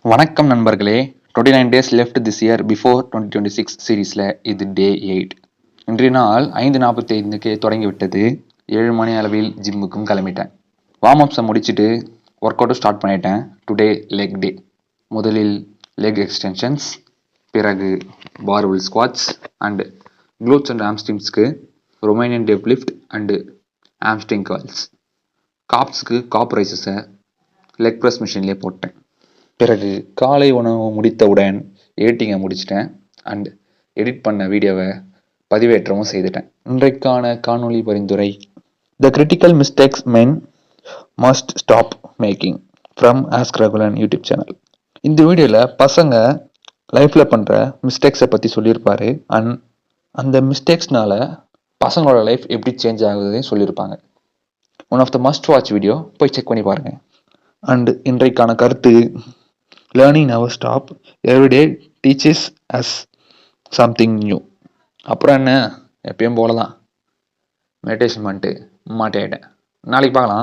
வணக்கம் நண்பர்களே. 29 days left this year before 2026 சீரீஸில் இது டே 8. இன்றைய நாள் 5:45க்கு தொடங்கிவிட்டது. 7 மணி அளவில் ஜிம்முக்கும் கிளம்பிட்டேன். வார்ம் அப்ஸை முடிச்சுட்டு ஒர்க் அவுட்டும் ஸ்டார்ட் பண்ணிட்டேன். Today leg day. முதலில் லெக் எக்ஸ்டென்ஷன்ஸ், பிறகு barbell squats and glutes and ஆம்ஸ்ட்ரிங்ஸ்க்கு Romanian deadlift and hamstring curls. காப்ஸ்க்கு காப் ரைசஸை லெக் ப்ரெஸ் மிஷின்லேயே போட்டேன். பிறகு காலை உணவு முடித்தவுடன் எடிட்டிங்கை முடிச்சிட்டேன் அண்ட் எடிட் பண்ண வீடியோவை பதிவேற்றவும் செய்துட்டேன். இன்றைக்கான காணொளி பரிந்துரை: த critical mistakes men must stop making from ask Ragulan YouTube channel. இந்த வீடியோவில் பசங்க லைஃப்பில் பண்ணுற மிஸ்டேக்ஸை பற்றி சொல்லியிருப்பாரு. அண்ட் அந்த மிஸ்டேக்ஸ்னால பசங்களோட லைஃப் எப்படி சேஞ்ச் ஆகுதுன்னு சொல்லியிருப்பாங்க. One of the must watch video, போய் செக் பண்ணி பாருங்கள். அண்ட் இன்றைக்கான கருத்து: learning never stop, everyday teaches us something new. அப்புறம் என்ன, எப்பயும் போல தான் மெடிடேஷன் பண்ணிட்டு மாட்டேன். நாளைக்கு பார்க்கலாம்.